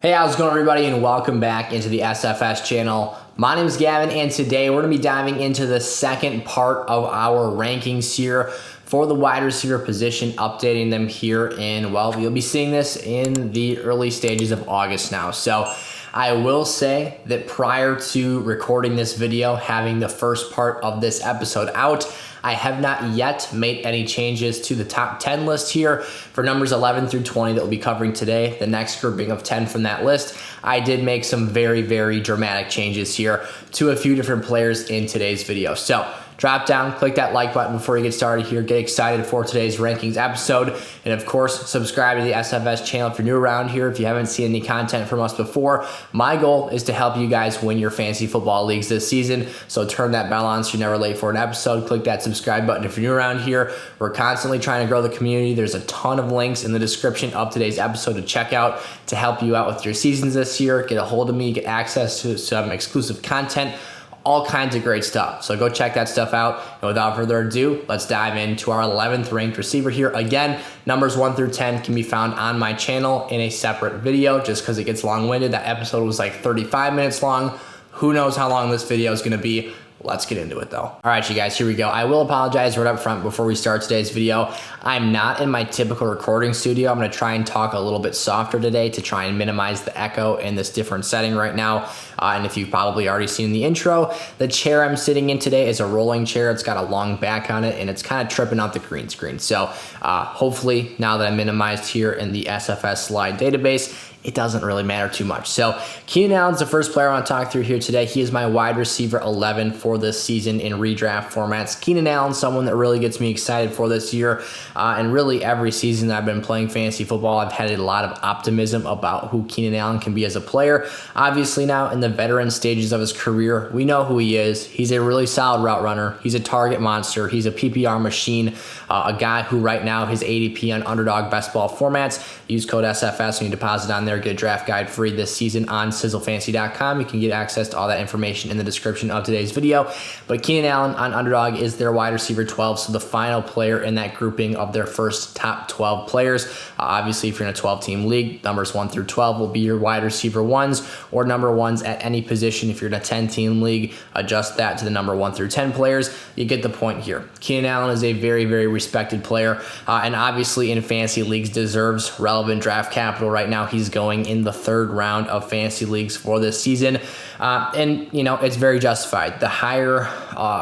Hey, how's it going, everybody, and welcome back into the SFS channel. My name is Gavin, and today we're going to be diving into the second part of our rankings here for the wide receiver position, updating them here in, well, you'll be seeing this in the early stages of August now. So I will say that prior to recording this video, having the first part of this episode out, I have not yet made any changes to the top 10 list here for numbers 11 through 20 that we'll be covering today, the next grouping of 10 from that list. I did make some very, very dramatic changes here to a few different players in today's video. So drop down, click that like button before you get started here. Get excited for today's rankings episode. And of course, subscribe to the SFS channel if you're new around here. If you haven't seen any content from us before, my goal is to help you guys win your fantasy football leagues this season. So turn that bell on so you're never late for an episode. Click that subscribe button if you're new around here. We're constantly trying to grow the community. There's a ton of links in the description of today's episode to check out to help you out with your seasons this year. Get a hold of me, get access to some exclusive content, all kinds of great stuff. So go check that stuff out. And without further ado, let's dive into our 11th ranked receiver here. Again, numbers 1 through 10 can be found on my channel in a separate video just because it gets long-winded. That episode was like 35 minutes long. Who knows how long this video is going to be. Let's get into it though. All right, you guys, here we go. I will apologize right up front before we start today's video. I'm not in my typical recording studio. I'm gonna try and talk a little bit softer today to try and minimize the echo in this different setting right now. And if you've probably already seen the intro, the chair I'm sitting in today is a rolling chair. It's got a long back on it and it's kind of tripping out the green screen. So hopefully now that I'm minimized here in the SFS slide database, it doesn't really matter too much. So Keenan Allen's the first player I want to talk through here today. He is my wide receiver 11 for this season in redraft formats. Keenan Allen, someone that really gets me excited for this year. And really every season that I've been playing fantasy football, I've had a lot of optimism about who Keenan Allen can be as a player. Obviously now in the veteran stages of his career, we know who he is. He's a really solid route runner. He's a target monster. He's a PPR machine. A guy who right now his ADP on Underdog best ball formats. Use code SFS when you deposit on there. Get a draft guide free this season on sizzlefantasy.com. You can get access to all that information in the description of today's video. But Keenan Allen on Underdog is their wide receiver 12, so the final player in that grouping of their first top 12 players. Obviously, if you're in a 12-team league, numbers 1 through 12 will be your wide receiver 1s or number 1s at any position. If you're in a 10-team league, adjust that to the number 1 through 10 players. You get the point here. Keenan Allen is a very, very respected player, and obviously in fantasy leagues deserves relevant draft capital. Right now, he's going in the third round of fantasy leagues for this season. And, you know, it's very justified. The higher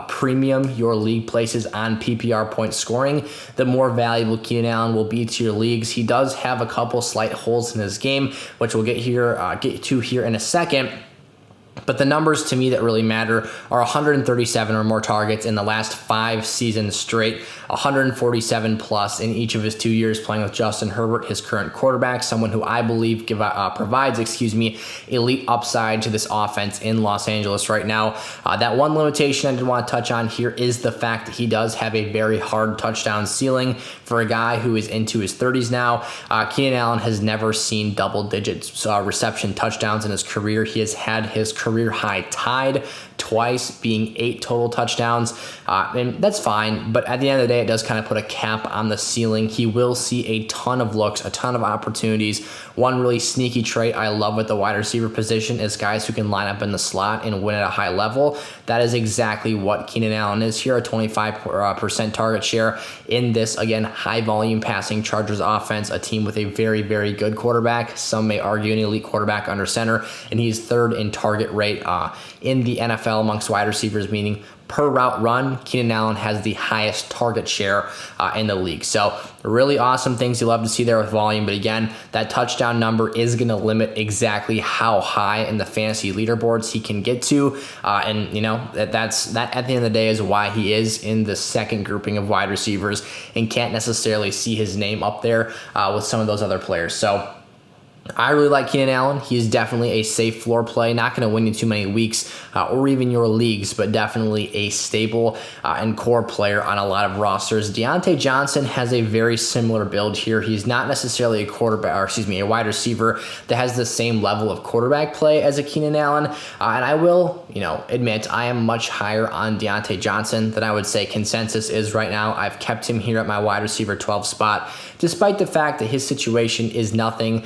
premium your league places on PPR point scoring, the more valuable Keenan Allen will be to your leagues. He does have a couple slight holes in his game, which we'll get to here in a second. But the numbers to me that really matter are 137 or more targets in the last 5 seasons straight, 147 plus in each of his 2 years playing with Justin Herbert, his current quarterback, someone who I believe provides elite upside to this offense in Los Angeles right now. That one limitation I did want to touch on here is the fact that he does have a very hard touchdown ceiling for a guy who is into his 30s now. Keenan Allen has never seen double-digit reception touchdowns in his career. He has had his career high tied twice, being 8 total touchdowns, and that's fine, but at the end of the day, it does kind of put a cap on the ceiling. He will see a ton of looks, a ton of opportunities. One really sneaky trait I love with the wide receiver position is guys who can line up in the slot and win at a high level. That is exactly what Keenan Allen is here, a 25% target share in this, again, high volume passing Chargers offense, a team with a very, very good quarterback. Some may argue an elite quarterback under center, and he's third in target rate in the NFL amongst wide receivers, meaning per route run, Keenan Allen has the highest target share in the league. So really awesome things you love to see there with volume. But again, that touchdown number is going to limit exactly how high in the fantasy leaderboards he can get to. And you know, that at the end of the day is why he is in the second grouping of wide receivers and can't necessarily see his name up there with some of those other players. So I really like Keenan Allen. He's definitely a safe floor play. Not going to win you too many weeks or even your leagues, but definitely a stable and core player on a lot of rosters. Diontae Johnson has a very similar build here. He's not necessarily a a wide receiver that has the same level of quarterback play as a Keenan Allen. And I will, admit I am much higher on Diontae Johnson than I would say consensus is right now. I've kept him here at my wide receiver 12 spot, despite the fact that his situation is nothing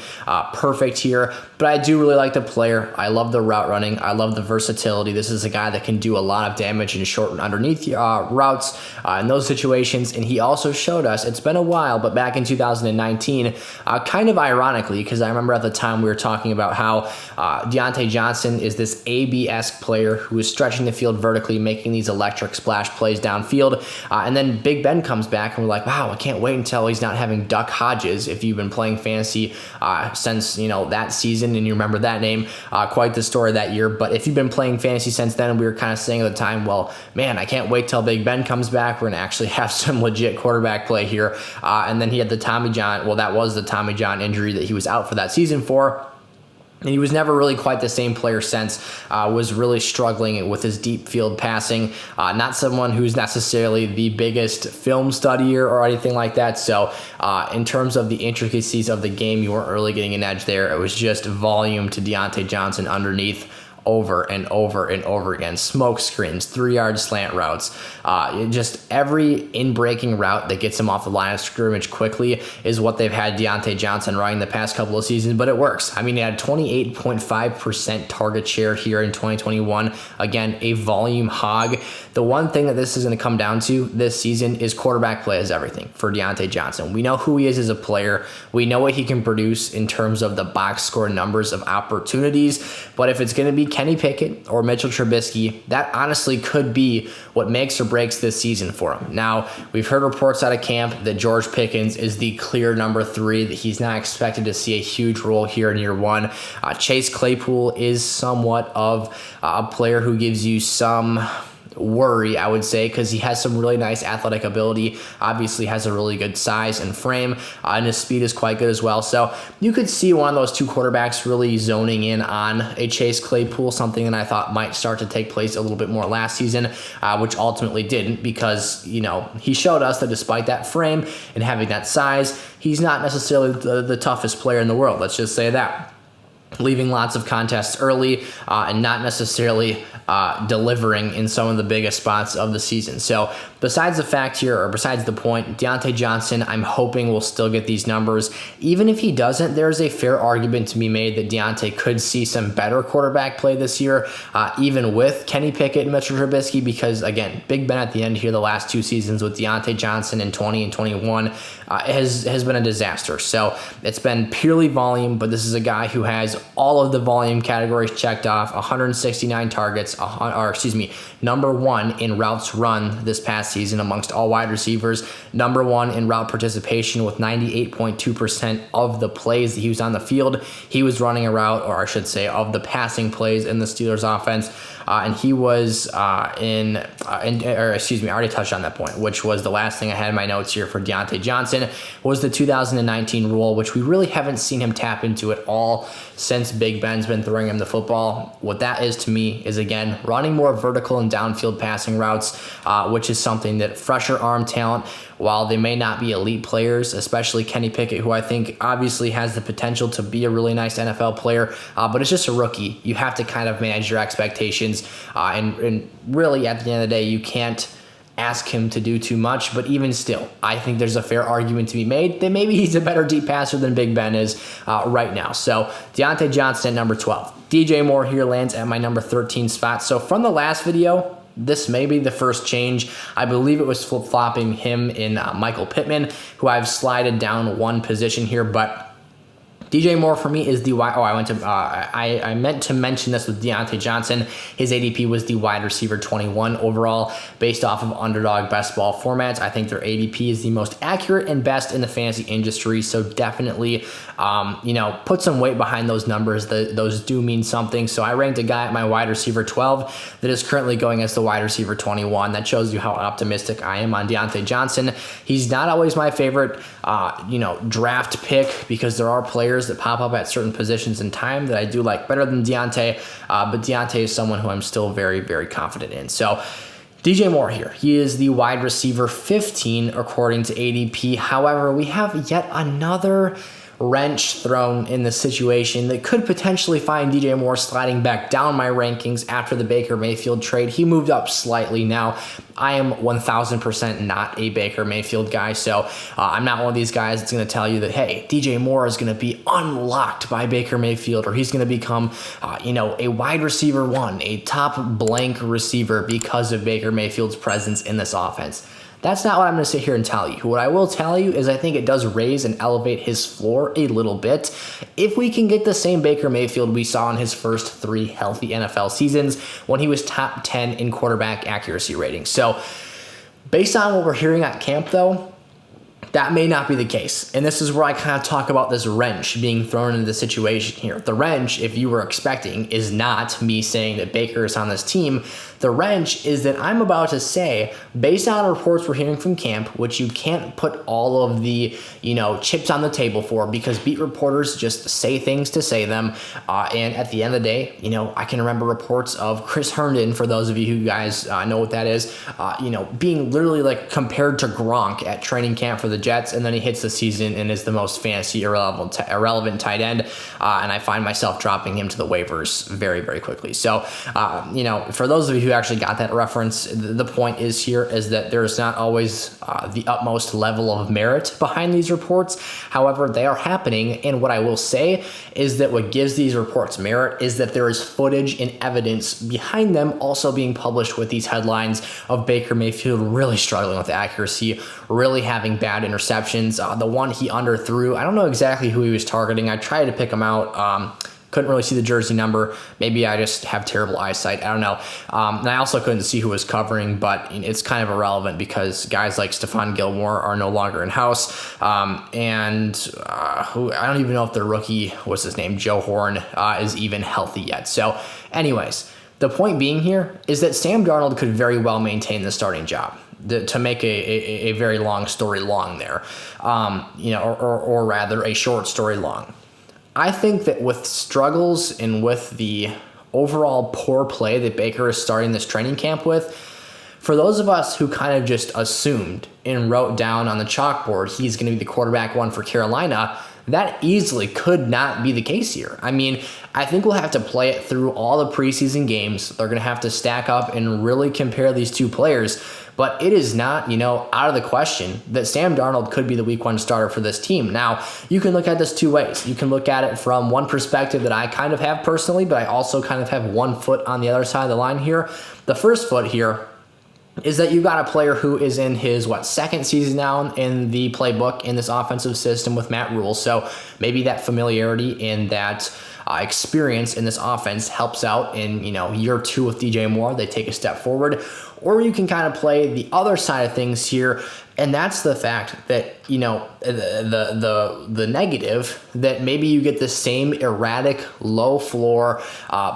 perfect here, but I do really like the player. I love the route running. I love the versatility. This is a guy that can do a lot of damage in short and underneath routes in those situations, and he also showed us, it's been a while, but back in 2019, kind of ironically, because I remember at the time we were talking about how Diontae Johnson is this AB-esque player who is stretching the field vertically, making these electric splash plays downfield, and then Big Ben comes back, and we're like, wow, I can't wait until he's not having Duck Hodges. If you've been playing fantasy since that season, and you remember that name, quite the story that year. But if you've been playing fantasy since then, we were kind of saying at the time, well, man, I can't wait till Big Ben comes back. We're going to actually have some legit quarterback play here. And then he had the Tommy John. Well, that was the Tommy John injury that he was out for that season for. And he was never really quite the same player since, was really struggling with his deep field passing. Not someone who's necessarily the biggest film studier or anything like that. So in terms of the intricacies of the game, you weren't really getting an edge there. It was just volume to Diontae Johnson underneath, over and over and over again. Smoke screens, 3-yard slant routes. Just every in-breaking route that gets him off the line of scrimmage quickly is what they've had Diontae Johnson running the past couple of seasons, but it works. I mean, he had 28.5% target share here in 2021. Again, a volume hog. The one thing that this is going to come down to this season is quarterback play is everything for Diontae Johnson. We know who he is as a player. We know what he can produce in terms of the box score numbers of opportunities, but if it's going to be Kenny Pickett or Mitchell Trubisky, that honestly could be what makes or breaks this season for him. Now, we've heard reports out of camp that George Pickens is the clear number 3, that he's not expected to see a huge role here in year 1. Chase Claypool is somewhat of a player who gives you some worry, I would say, because he has some really nice athletic ability, obviously has a really good size and frame, and his speed is quite good as well. So you could see one of those two quarterbacks really zoning in on a Chase Claypool, something that I thought might start to take place a little bit more last season, which ultimately didn't, because he showed us that despite that frame and having that size, he's not necessarily the toughest player in the world. Let's just say that. Leaving lots of contests early and not necessarily delivering in some of the biggest spots of the season. So besides the fact here, or besides the point, Diontae Johnson, I'm hoping will still get these numbers. Even if he doesn't, there's a fair argument to be made that Diontae could see some better quarterback play this year, even with Kenny Pickett and Mitchell Trubisky, because again, Big Ben at the end here the last 2 seasons with Diontae Johnson in 20 and 21 has been a disaster. So it's been purely volume, but this is a guy who has all of the volume categories checked off, 169 targets, number 1 in routes run this past season amongst all wide receivers, number 1 in route participation with 98.2% of the plays that he was on the field. He was running a route, or I should say, of the passing plays in the Steelers offense. And he was I already touched on that point, which was the last thing I had in my notes here for Diontae Johnson, was the 2019 rule, which we really haven't seen him tap into at all since Big Ben's been throwing him the football. What that is to me is, again, running more vertical and downfield passing routes, which is something that fresher arm talent, while they may not be elite players, especially Kenny Pickett, who I think obviously has the potential to be a really nice NFL player, but it's just a rookie. You have to kind of manage your expectations, and really at the end of the day, you can't ask him to do too much, but even still, I think there's a fair argument to be made that maybe he's a better deep passer than Big Ben is right now. So Diontae Johnson at number 12. DJ Moore here lands at my number 13 spot. So from the last video, this may be the first change. I believe it was flip-flopping him in Michael Pittman, who I've slided down 1 position here, but DJ Moore for me is the wide. I meant to mention this with Diontae Johnson. His ADP was the wide receiver 21 overall, based off of Underdog best ball formats. I think their ADP is the most accurate and best in the fantasy industry. So definitely, put some weight behind those numbers. Those do mean something. So I ranked a guy at my wide receiver 12 that is currently going as the wide receiver 21. That shows you how optimistic I am on Diontae Johnson. He's not always my favorite, draft pick, because there are players that pop up at certain positions in time that I do like better than Diontae, but Diontae is someone who I'm still very, very confident in. So DJ Moore here, he is the wide receiver 15 according to ADP. However, we have yet another wrench thrown in the situation that could potentially find DJ Moore sliding back down my rankings after the Baker Mayfield trade. He moved up slightly. Now, I am 1000% not a Baker Mayfield guy, so I'm not one of these guys that's going to tell you that, hey, DJ Moore is going to be unlocked by Baker Mayfield, or he's going to become, a wide receiver one, a top blank receiver because of Baker Mayfield's presence in this offense. That's not what I'm going to sit here and tell you. What I will tell you is I think it does raise and elevate his floor a little bit if we can get the same Baker Mayfield we saw in his first 3 healthy NFL seasons when he was top 10 in quarterback accuracy rating. So based on what we're hearing at camp, though, that may not be the case. And this is where I kind of talk about this wrench being thrown into the situation here. The wrench, if you were expecting, is not me saying that Baker is on this team. The wrench is that I'm about to say, based on reports we're hearing from camp, which you can't put all of the, chips on the table for because beat reporters just say things to say them. And at the end of the day, I can remember reports of Chris Herndon, for those of you who guys know what that is, being literally like compared to Gronk at training camp for the Jets, and then he hits the season and is the most fantasy irrelevant tight end. And I find myself dropping him to the waivers very, very quickly. So, for those of you who actually got that reference, the point is here is that there's not always the utmost level of merit behind these reports. However, they are happening. And what I will say is that what gives these reports merit is that there is footage and evidence behind them also being published with these headlines of Baker Mayfield really struggling with accuracy, really having bad interceptions. The one he underthrew, I don't know exactly who he was targeting. I tried to pick him out. Couldn't really see the jersey number. Maybe I just have terrible eyesight. I don't know. And I also couldn't see who was covering, but it's kind of irrelevant because guys like Stephon Gilmore are no longer in-house. Who I don't even know if the rookie, what's his name, Joe Horn, is even healthy yet. So anyways, the point being here is that Sam Darnold could very well maintain the starting job. To make a very long story long there, or rather a short story long. I think that with struggles and with the overall poor play that Baker is starting this training camp with, for those of us who kind of just assumed and wrote down on the chalkboard he's going to be the quarterback one for Carolina, that easily could not be the case here. I mean, I think we'll have to play it through all the preseason games. They're going to have to stack up and really compare these two players. But it is not, out of the question that Sam Darnold could be the week 1 starter for this team. Now, you can look at this 2 ways. You can look at it from one perspective that I kind of have personally, but I also kind of have one foot on the other side of the line here. The first foot here is that you got a player who is in his, second season now in the playbook in this offensive system with Matt Rule. So maybe that familiarity and that experience in this offense helps out in, year 2 with DJ Moore. They take a step forward. Or you can kind of play the other side of things here, and that's the fact that, the negative that maybe you get the same erratic, low floor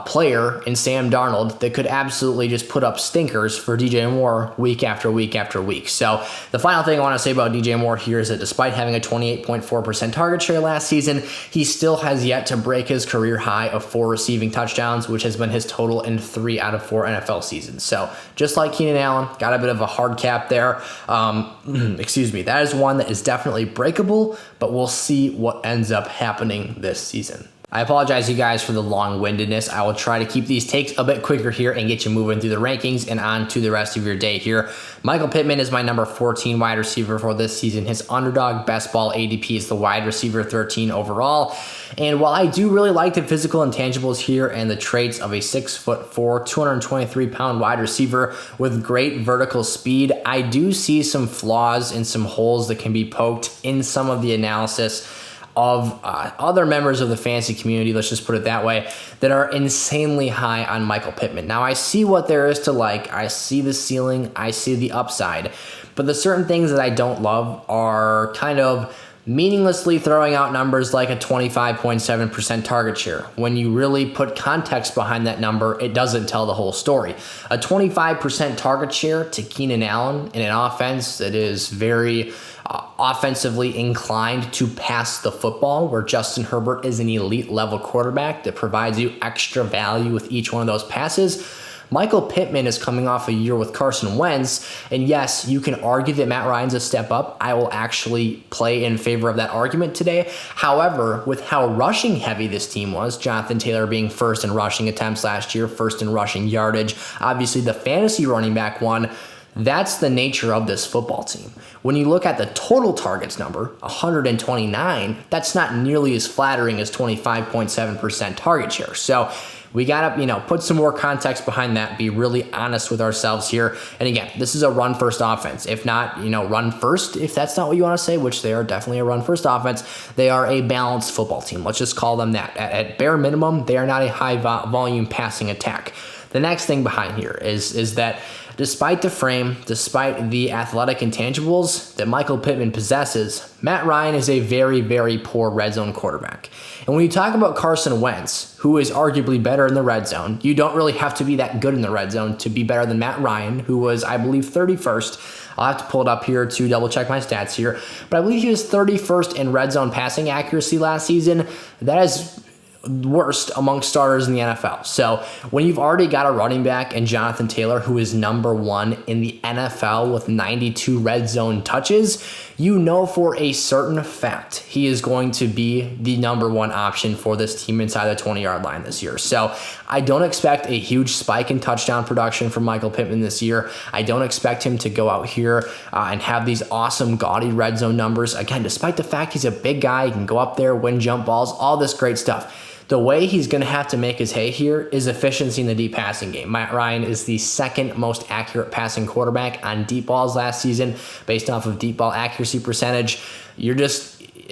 player in Sam Darnold that could absolutely just put up stinkers for DJ Moore week after week after week. So the final thing I want to say about DJ Moore here is that despite having a 28.4% target share last season, he still has yet to break his career high of 4 receiving touchdowns, which has been his total in 3 out of 4 NFL seasons. So just like Keenan Allen, got a bit of a hard cap there. That is one that is definitely breakable, but we'll see what ends up happening this season. I apologize, you guys, for the long-windedness. I will try to keep these takes a bit quicker here and get you moving through the rankings and on to the rest of your day here. Michael Pittman is my number 14 wide receiver for this season. His underdog best ball ADP is the wide receiver 13 overall. And while I do really like the physical intangibles here and the traits of a 6'4", 223-pound wide receiver with great vertical speed, I do see some flaws and some holes that can be poked in some of the analysis of other members of the fantasy community, let's just put it that way, that are insanely high on Michael Pittman. Now, I see what there is to like. I see the ceiling. I see the upside. But the certain things that I don't love are kind of meaninglessly throwing out numbers like a 25.7% target share. When you really put context behind that number, it doesn't tell the whole story. A 25% target share to Keenan Allen in an offense that is very offensively inclined to pass the football, where Justin Herbert is an elite level quarterback that provides you extra value with each one of those passes. Michael Pittman is coming off a year with Carson Wentz, and yes, you can argue that Matt Ryan's a step up. I will actually play in favor of that argument today. However, with how rushing heavy this team was, Jonathan Taylor being first in rushing attempts last year, first in rushing yardage, obviously the fantasy running back one, that's the nature of this football team. When you look at the total targets number, 129, that's not nearly as flattering as 25.7% target share. So we got to, put some more context behind that, be really honest with ourselves here. And again, this is a run-first offense. If not, run first, if that's not what you want to say, which they are definitely a run-first offense, they are a balanced football team. Let's just call them that. At bare minimum, they are not a high-volume passing attack. The next thing behind here is that despite the frame, despite the athletic intangibles that Michael Pittman possesses, Matt Ryan is a very, very poor red zone quarterback. And when you talk about Carson Wentz, who is arguably better in the red zone, you don't really have to be that good in the red zone to be better than Matt Ryan, who was, I believe, 31st. I'll have to pull it up here to double check my stats here. But I believe he was 31st in red zone passing accuracy last season. That is worst amongst starters in the NFL. So when you've already got a running back and Jonathan Taylor, who is number 1 in the NFL with 92 red zone touches, you know for a certain fact he is going to be the number 1 option for this team inside the 20-yard line this year. So I don't expect a huge spike in touchdown production from Michael Pittman this year. I don't expect him to go out here and have these awesome gaudy red zone numbers. Again, despite the fact he's a big guy, he can go up there, win jump balls, all this great stuff. The way he's going to have to make his hay here is efficiency in the deep passing game. Matt Ryan is the second most accurate passing quarterback on deep balls last season based off of deep ball accuracy percentage.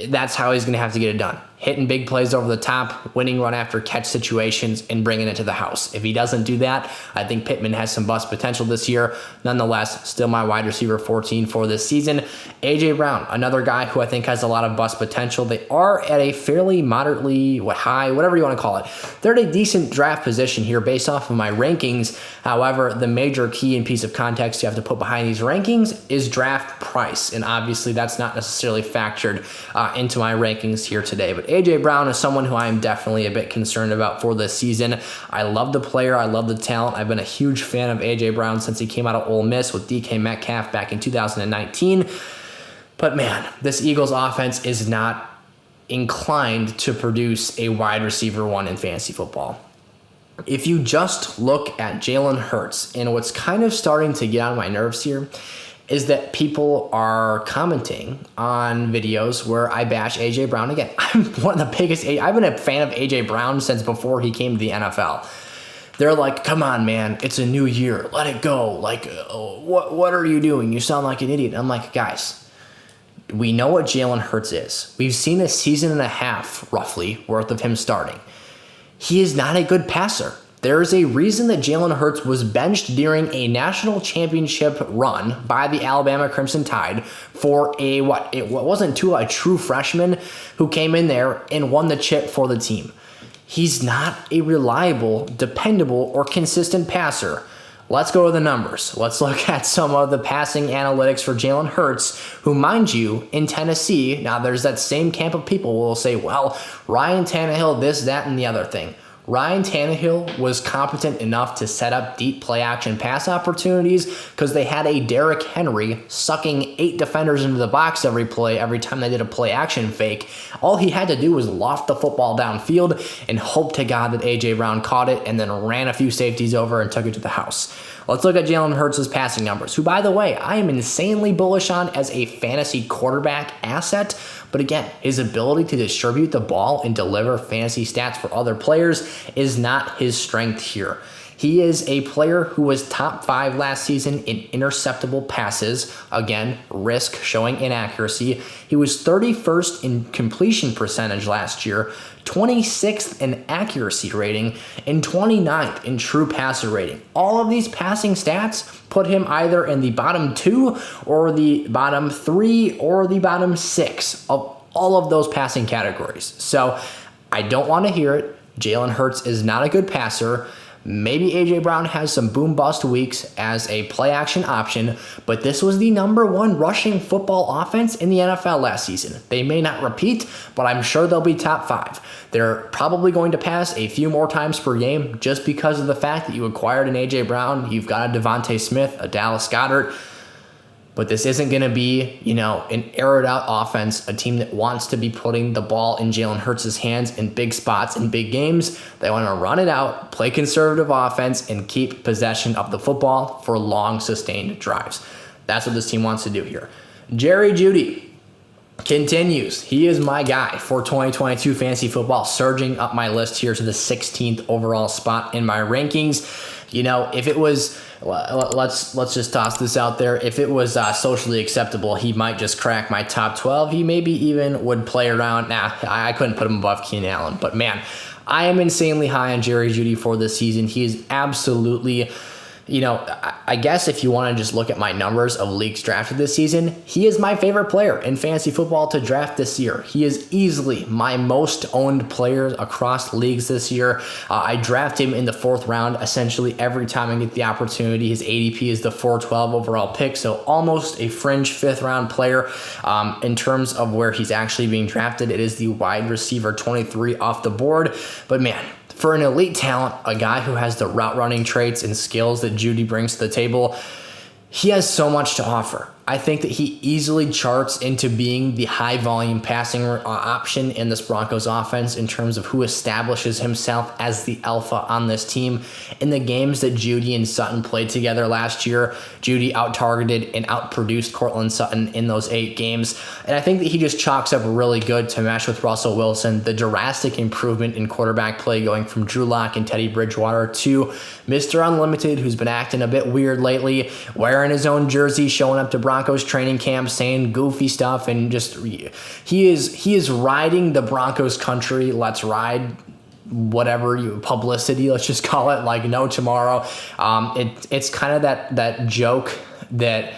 That's how he's going to have to get it done. Hitting big plays over the top, winning run after catch situations, and bringing it to the house. If he doesn't do that, I think Pittman has some bust potential this year. Nonetheless, still my wide receiver 14 for this season. A.J. Brown, another guy who I think has a lot of bust potential. They are at a fairly moderately high, whatever you want to call it. They're at a decent draft position here based off of my rankings. However, the major key and piece of context you have to put behind these rankings is draft price. And obviously, that's not necessarily factored into my rankings here today. But A.J. Brown is someone who I am definitely a bit concerned about for this season. I love the player. I love the talent. I've been a huge fan of A.J. Brown since he came out of Ole Miss with DK Metcalf back in 2019. But man, this Eagles offense is not inclined to produce a wide receiver 1 in fantasy football. If you just look at Jalen Hurts, and what's kind of starting to get on my nerves here is that people are commenting on videos where I bash A.J. Brown. Again, I'm one of the biggest, I've been a fan of A.J. Brown since before he came to the NFL. They're like, come on, man, it's a new year. Let it go. Like, what are you doing? You sound like an idiot. I'm like, guys, we know what Jalen Hurts is. We've seen a season and a half, roughly, worth of him starting. He is not a good passer. There is a reason that Jalen Hurts was benched during a national championship run by the Alabama Crimson Tide for a true freshman who came in there and won the chip for the team. He's not a reliable, dependable, or consistent passer. Let's go to the numbers. Let's look at some of the passing analytics for Jalen Hurts, who, mind you, in Tennessee, now there's that same camp of people who will say, well, Ryan Tannehill, this, that, and the other thing. Ryan Tannehill was competent enough to set up deep play-action pass opportunities because they had a Derrick Henry sucking 8 defenders into the box every time they did a play-action fake. All he had to do was loft the football downfield and hope to God that A.J. Brown caught it and then ran a few safeties over and took it to the house. Let's look at Jalen Hurts' passing numbers, who, by the way, I am insanely bullish on as a fantasy quarterback asset. But again, his ability to distribute the ball and deliver fantasy stats for other players is not his strength here. He is a player who was top 5 last season in interceptable passes. Again, risk showing inaccuracy. He was 31st in completion percentage last year, 26th in accuracy rating, and 29th in true passer rating. All of these passing stats put him either in the bottom 2 or the bottom 3 or the bottom 6 of all of those passing categories. So I don't want to hear it. Jalen Hurts is not a good passer. Maybe A.J. Brown has some boom bust weeks as a play action option, but this was the #1 rushing football offense in the NFL last season. They may not repeat, but I'm sure they'll be top 5. They're probably going to pass a few more times per game just because of the fact that you acquired an A.J. Brown. You've got a Devontae Smith, a Dallas Goedert. But this isn't going to be, an aired out offense, a team that wants to be putting the ball in Jalen Hurts' hands in big spots in big games. They want to run it out, play conservative offense, and keep possession of the football for long, sustained drives. That's what this team wants to do here. Jerry Jeudy continues. He is my guy for 2022 fantasy football, surging up my list here to the 16th overall spot in my rankings. If it was, let's just toss this out there. If it was socially acceptable, he might just crack my top 12. He maybe even would play around. Nah, I couldn't put him above Keenan Allen. But man, I am insanely high on Jerry Jeudy for this season. He is absolutely, I guess if you want to just look at my numbers of leagues drafted this season, he is my favorite player in fantasy football to draft this year. He is easily my most owned player across leagues this year. I draft him in the 4th round essentially every time I get the opportunity. His ADP is the 412 overall pick, so almost a fringe 5th round player. In terms of where he's actually being drafted, it is the wide receiver 23 off the board. But man, for an elite talent, a guy who has the route running traits and skills that Jeudy brings to the table, he has so much to offer. I think that he easily charts into being the high volume passing option in this Broncos offense in terms of who establishes himself as the alpha on this team. In the games that Jeudy and Sutton played together last year, Jeudy out-targeted and out-produced Cortland Sutton in those 8 games. And I think that he just chalks up really good to mesh with Russell Wilson. The drastic improvement in quarterback play going from Drew Lock and Teddy Bridgewater to Mr. Unlimited, who's been acting a bit weird lately, wearing his own jersey, showing up to Broncos training camp, saying goofy stuff, and just he is riding the Broncos country. Let's ride whatever publicity, let's just call it, like no tomorrow. It's kind of that joke that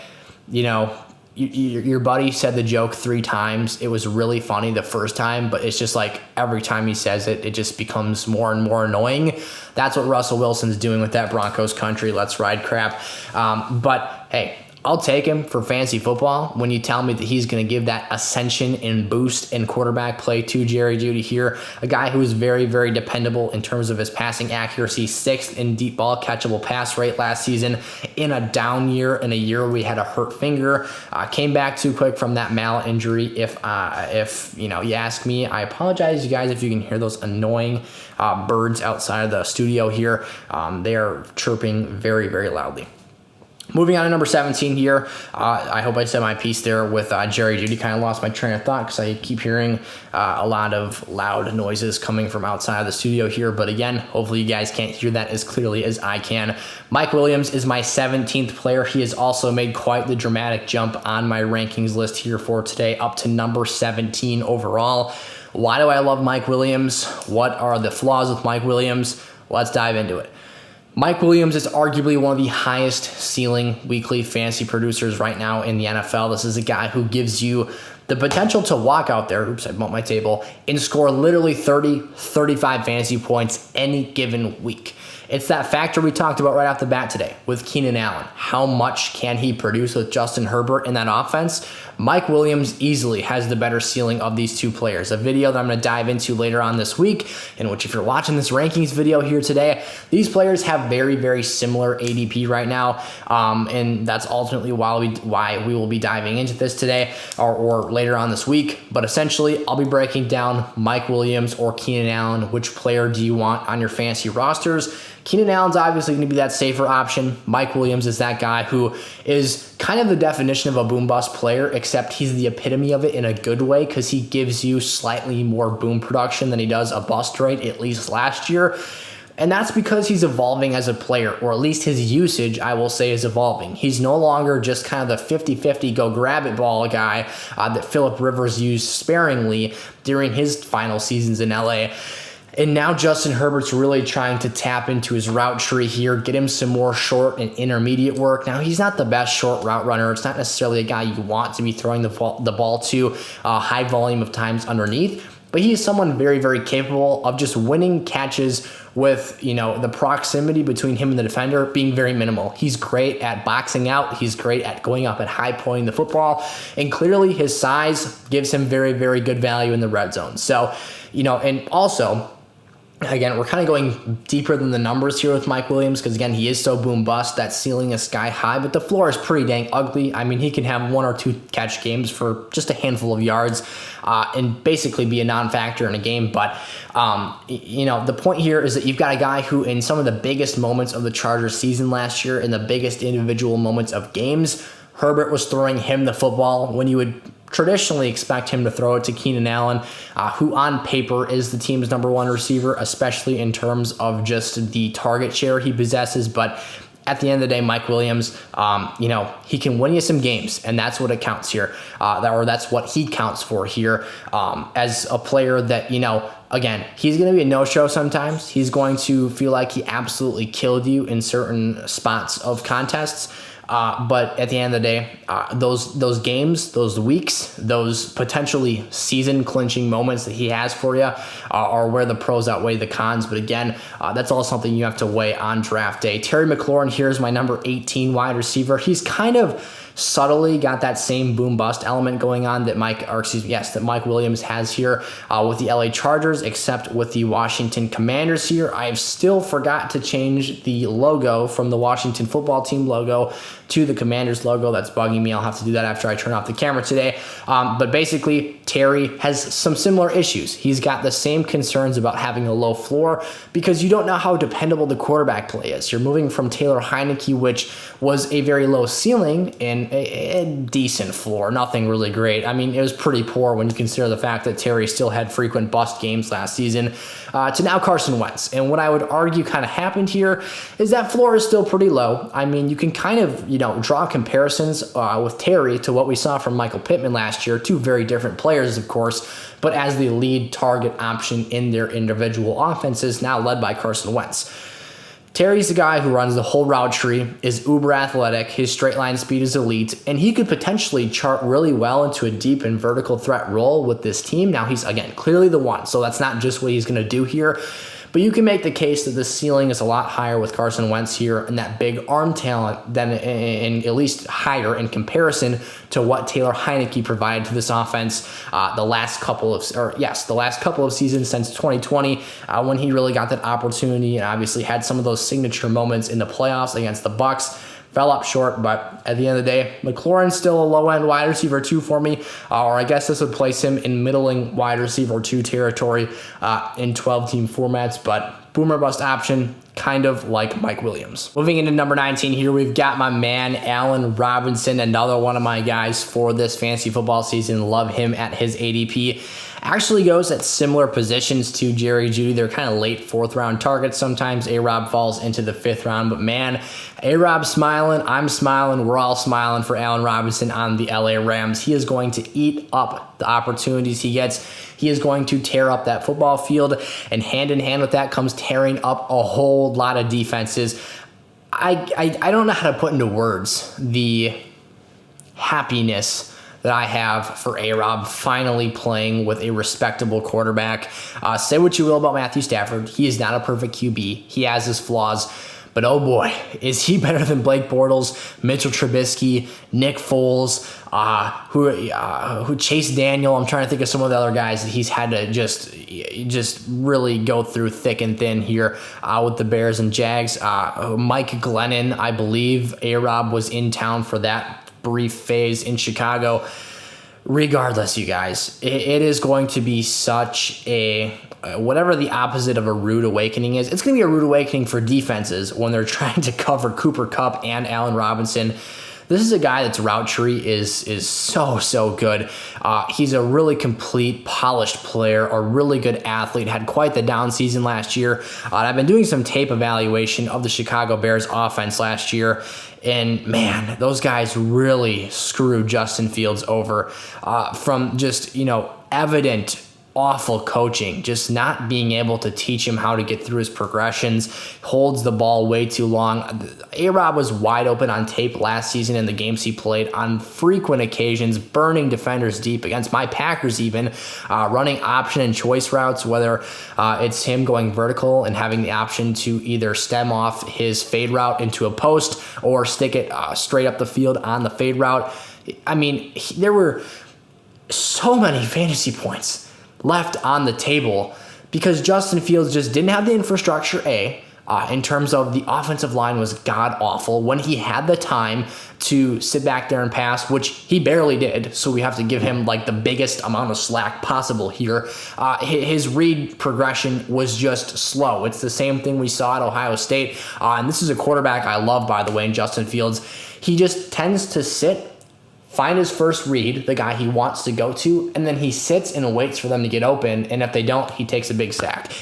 your buddy said the joke 3 times. It was really funny the first time, but it's just like every time he says it, it just becomes more and more annoying. That's what Russell Wilson's doing with that Broncos country let's ride crap. But hey, I'll take him for fantasy football when you tell me that he's going to give that ascension and boost in quarterback play to Jerry Jeudy here. A guy who is very, very dependable in terms of his passing accuracy, 6th in deep ball catchable pass rate last season in a down year, in a year where we had a hurt finger. Came back too quick from that mallet injury. If you ask me, I apologize, you guys, if you can hear those annoying birds outside of the studio here. They are chirping very, very loudly. Moving on to number 17 here. I hope I said my piece there with Jerry Jeudy. Kind of lost my train of thought because I keep hearing a lot of loud noises coming from outside of the studio here. But again, hopefully you guys can't hear that as clearly as I can. Mike Williams is my 17th player. He has also made quite the dramatic jump on my rankings list here for today, up to number 17 overall. Why do I love Mike Williams? What are the flaws with Mike Williams? Let's dive into it. Mike Williams is arguably one of the highest ceiling weekly fantasy producers right now in the NFL. This is a guy who gives you the potential to walk out there, oops, I bumped my table, and score literally 30, 35 fantasy points any given week. It's that factor we talked about right off the bat today with Keenan Allen. How much can he produce with Justin Herbert in that offense? Mike Williams easily has the better ceiling of these 2 players. A video that I'm going to dive into later on this week, in which if you're watching this rankings video here today, these players have very, very similar ADP right now. And that's ultimately why we will be diving into this today or later on this week. But essentially, I'll be breaking down Mike Williams or Keenan Allen. Which player do you want on your fantasy rosters? Keenan Allen's obviously going to be that safer option. Mike Williams is that guy who is kind of the definition of a boom-bust player, except he's the epitome of it in a good way because he gives you slightly more boom production than he does a bust rate, at least last year. And that's because he's evolving as a player, or at least his usage, I will say, is evolving. He's no longer just kind of the 50-50 go grab it ball guy that Phillip Rivers used sparingly during his final seasons in LA. And now Justin Herbert's really trying to tap into his route tree here, get him some more short and intermediate work. Now, he's not the best short route runner. It's not necessarily a guy you want to be throwing the ball to a high volume of times underneath. but he is someone very, very capable of just winning catches with, the proximity between him and the defender being very minimal. He's great at boxing out. He's great at going up and high pointing the football. And clearly his size gives him very, very good value in the red zone. So, and also, again, we're kind of going deeper than the numbers here with Mike Williams because, again, he is so boom bust. That ceiling is sky high, but the floor is pretty dang ugly. I mean, he can have 1 or 2 catch games for just a handful of yards and basically be a non-factor in a game. But, the point here is that you've got a guy who, in some of the biggest moments of the Chargers season last year, in the biggest individual moments of games, Herbert was throwing him the football when you would traditionally expect him to throw it to Keenan Allen, who on paper is the team's number 1 receiver, especially in terms of just the target share he possesses. But at the end of the day, Mike Williams, he can win you some games, and that's what it counts here. That's what he counts for here as a player that, again, he's going to be a no-show sometimes. He's going to feel like he absolutely killed you in certain spots of contests. But at the end of the day, those games, those weeks, those potentially season-clinching moments that he has for you are where the pros outweigh the cons. But again, that's all something you have to weigh on draft day. Terry McLaurin here is my number 18 wide receiver. He's kind of subtly got that same boom bust element going on that Mike Williams has here with the LA Chargers, except with the Washington Commanders here. I have still forgot to change the logo from the Washington football team logo to the Commanders logo. That's bugging me. I'll have to do that after I turn off the camera today. But basically, Terry has some similar issues. He's got the same concerns about having a low floor because you don't know how dependable the quarterback play is. You're moving from Taylor Heineke, which was a very low ceiling and a decent floor, nothing really great. I mean, it was pretty poor when you consider the fact that Terry still had frequent bust games last season, to now Carson Wentz. And what I would argue kind of happened here is that floor is still pretty low. I mean, you can kind of, draw comparisons with Terry to what we saw from Michael Pittman last year. 2 very different players, of course, but as the lead target option in their individual offenses, now led by Carson Wentz. Terry's the guy who runs the whole route tree, is uber athletic, his straight line speed is elite, and he could potentially chart really well into a deep and vertical threat role with this team. Now, he's, again, clearly the one, so that's not just what he's going to do here. But you can make the case that the ceiling is a lot higher with Carson Wentz here and that big arm talent than at least higher in comparison to what Taylor Heineke provided to this offense the last couple of seasons since 2020 when he really got that opportunity and obviously had some of those signature moments in the playoffs against the Bucs. Fell up short, but at the end of the day, McLaurin's still a low-end wide receiver 2 for me, or I guess this would place him in middling wide receiver 2 territory in 12-team formats, but boomer bust option, kind of like Mike Williams. Moving into number 19 here, we've got my man, Allen Robinson, another one of my guys for this fantasy football season. Love him at his ADP. Actually goes at similar positions to Jerry Jeudy. They're kind of late 4th round targets. Sometimes A-Rob falls into the 5th round, but man, A-Rob's smiling, I'm smiling, we're all smiling for Allen Robinson on the LA Rams. He is going to eat up the opportunities he gets. He is going to tear up that football field, and hand in hand with that comes tearing up a whole lot of defenses. I don't know how to put into words the happiness that I have for A-Rob finally playing with a respectable quarterback. Say what you will about Matthew Stafford. He is not a perfect QB. He has his flaws. But oh boy, is he better than Blake Bortles, Mitchell Trubisky, Nick Foles, who Chase Daniel. I'm trying to think of some of the other guys that he's had to just really go through thick and thin here with the Bears and Jags. Mike Glennon, I believe A-Rob was in town for that brief phase in Chicago. Regardless, you guys, it is going to be such a whatever the opposite of a rude awakening is. It's going to be a rude awakening for defenses when they're trying to cover Cooper Kupp and Allen Robinson. This is a guy that's route tree is so good. He's a really complete, polished player, a really good athlete, had quite the down season last year. I've been doing some tape evaluation of the Chicago Bears offense last year, and man, those guys really screwed Justin Fields over from just, evident awful coaching, just not being able to teach him how to get through his progressions, holds the ball way too long. A-Rob was wide open on tape last season in the games he played on frequent occasions, burning defenders deep against my Packers even, running option and choice routes, whether it's him going vertical and having the option to either stem off his fade route into a post or stick it straight up the field on the fade route. I mean, there were so many fantasy points left on the table because Justin Fields just didn't have the infrastructure, in terms of the offensive line was god-awful. When he had the time to sit back there and pass, which he barely did, so we have to give him like the biggest amount of slack possible here, his read progression was just slow. It's the same thing we saw at Ohio State, and this is a quarterback I love, by the way, in Justin Fields. He just tends to sit, find his first read, the guy he wants to go to, and then he sits and waits for them to get open, and if they don't, he takes a big sack.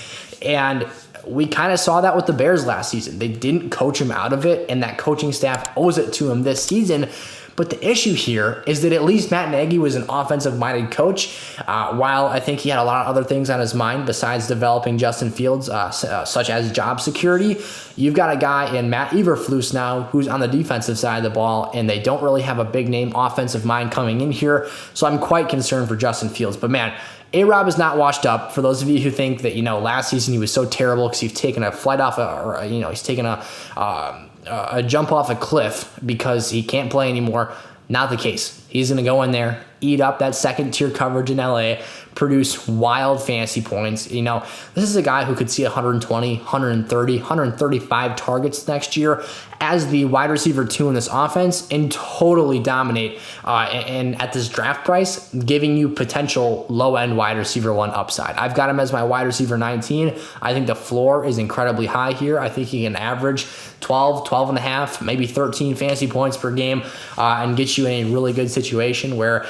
And we kind of saw that with the Bears last season. They didn't coach him out of it, and that coaching staff owes it to him this season. But the issue here is that at least Matt Nagy was an offensive-minded coach, while I think he had a lot of other things on his mind besides developing Justin Fields, such as job security. You've got a guy in Matt Eberflus now who's on the defensive side of the ball, and they don't really have a big-name offensive mind coming in here, so I'm quite concerned for Justin Fields. But, man, A-Rob is not washed up. For those of you who think that, last season he was so terrible because he's taken a flight off, he's taken a jump off a cliff because he can't play anymore. Not the case. He's going to go in there, eat up that second-tier coverage in LA, produce wild fantasy points. This is a guy who could see 120, 130, 135 targets next year as the wide receiver 2 in this offense and totally dominate and at this draft price, giving you potential low-end wide receiver 1 upside. I've got him as my wide receiver 19. I think the floor is incredibly high here. I think he can average 12 and a half, maybe 13 fantasy points per game and get you in a really good situation where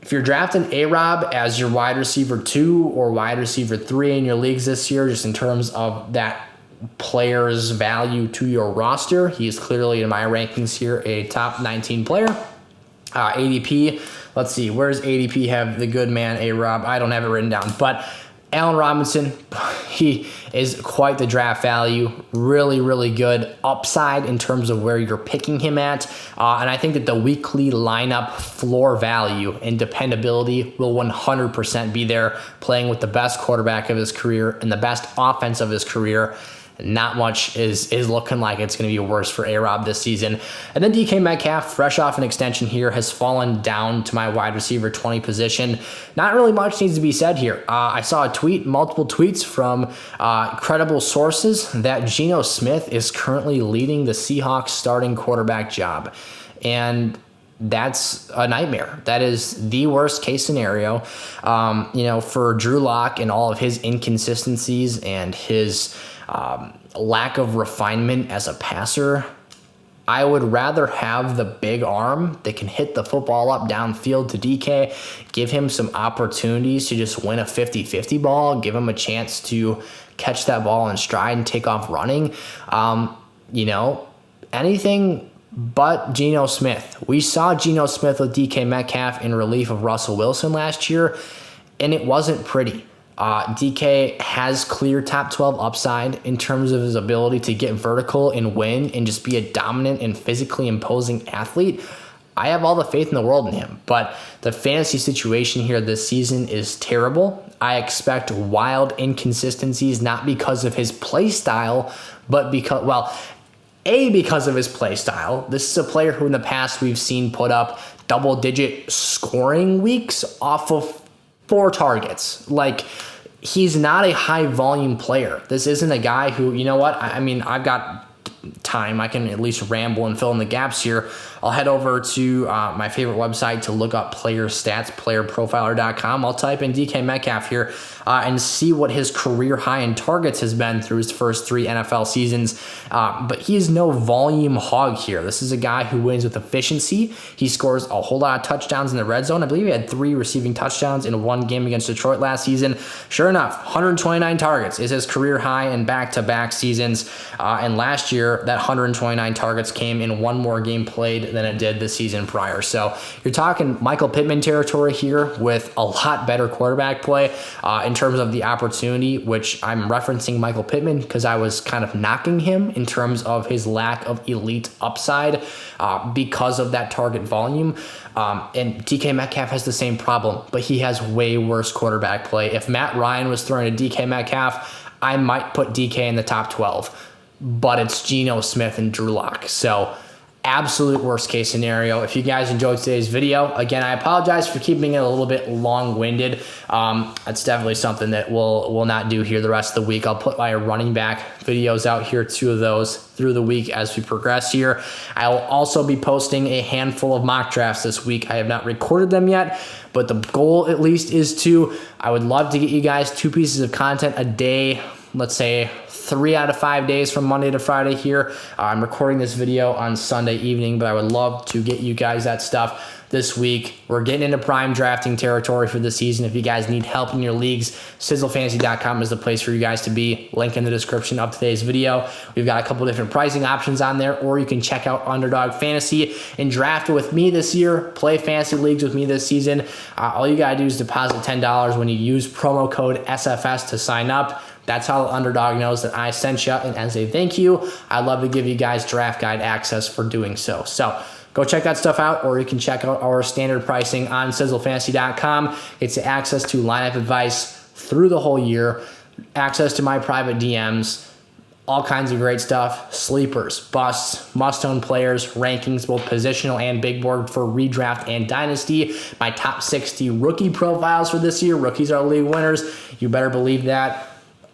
if you're drafting A-Rob as your wide receiver 2 or wide receiver 3 in your leagues this year, just in terms of that player's value to your roster, he is clearly in my rankings here a top 19 player. ADP, let's see, where's ADP have the good man A-Rob? I don't have it written down, but Allen Robinson, he is quite the draft value. Really, really good upside in terms of where you're picking him at. And I think that the weekly lineup floor value and dependability will 100% be there, playing with the best quarterback of his career and the best offense of his career. Not much is looking like it's going to be worse for A-Rob this season. And then DK Metcalf, fresh off an extension here, has fallen down to my wide receiver 20 position. Not really much needs to be said here. I saw multiple tweets from credible sources that Geno Smith is currently leading the Seahawks starting quarterback job. And that's a nightmare. That is the worst case scenario, for Drew Lock and all of his inconsistencies and his lack of refinement as a passer. I would rather have the big arm that can hit the football up downfield to DK, give him some opportunities to just win a 50-50 ball, give him a chance to catch that ball in stride and take off running. Anything but Geno Smith. We saw Geno Smith with DK Metcalf in relief of Russell Wilson last year, and it wasn't pretty. DK has clear top 12 upside in terms of his ability to get vertical and win and just be a dominant and physically imposing athlete. I have all the faith in the world in him, but the fantasy situation here this season is terrible. I expect wild inconsistencies, not because of his play style, but because of his play style. This is a player who in the past we've seen put up double-digit scoring weeks off of 4 targets. He's not a high-volume player. This isn't a guy who, I've got time. I can at least ramble and fill in the gaps here. I'll head over to my favorite website to look up player stats, playerprofiler.com. I'll type in DK Metcalf here. and see what his career high in targets has been through his first 3 NFL seasons. But he is no volume hog here. This is a guy who wins with efficiency. He scores a whole lot of touchdowns in the red zone. I believe he had 3 receiving touchdowns in one game against Detroit last season. Sure enough, 129 targets is his career high in back-to-back seasons. And last year, that 129 targets came in one more game played than it did the season prior. So you're talking Michael Pittman territory here with a lot better quarterback play in terms of the opportunity, which I'm referencing Michael Pittman because I was kind of knocking him in terms of his lack of elite upside because of that target volume. And DK Metcalf has the same problem, but he has way worse quarterback play. If Matt Ryan was throwing to DK Metcalf, I might put DK in the top 12, but it's Geno Smith and Drew Lock. So absolute worst case scenario. If you guys enjoyed today's video, again, I apologize for keeping it a little bit long-winded. That's definitely something that we'll not do here the rest of the week. I'll put my running back videos out here, 2 of those through the week as we progress here. I will also be posting a handful of mock drafts this week. I have not recorded them yet, but the goal at least is I would love to get you guys 2 pieces of content a day, let's say 3 out of 5 days from Monday to Friday here. I'm recording this video on Sunday evening, but I would love to get you guys that stuff this week. We're getting into prime drafting territory for the season. If you guys need help in your leagues, sizzlefantasy.com is the place for you guys to be. Link in the description of today's video. We've got a couple different pricing options on there, or you can check out Underdog Fantasy and draft with me this year. Play fantasy leagues with me this season. All you gotta do is deposit $10 when you use promo code SFS to sign up. That's how the Underdog knows that I sent you, and as a thank you, I'd love to give you guys draft guide access for doing so. So go check that stuff out, or you can check out our standard pricing on sizzlefantasy.com. It's access to lineup advice through the whole year, access to my private DMs, all kinds of great stuff, sleepers, busts, must-own players, rankings, both positional and big board for redraft and dynasty, my top 60 rookie profiles for this year. Rookies are league winners. You better believe that.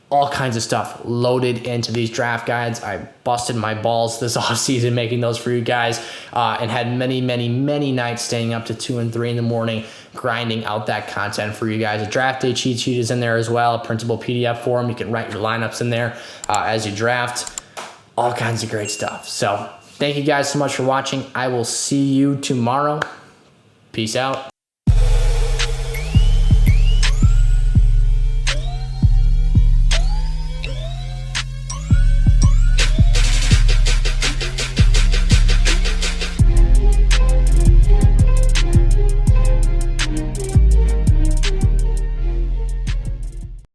All kinds of stuff loaded into these draft guides. I busted my balls this offseason making those for you guys and had many, many, many nights staying up to 2 and 3 in the morning grinding out that content for you guys. A draft day cheat sheet is in there as well, a printable PDF form. You can write your lineups in there as you draft. All kinds of great stuff. So thank you guys so much for watching. I will see you tomorrow. Peace out.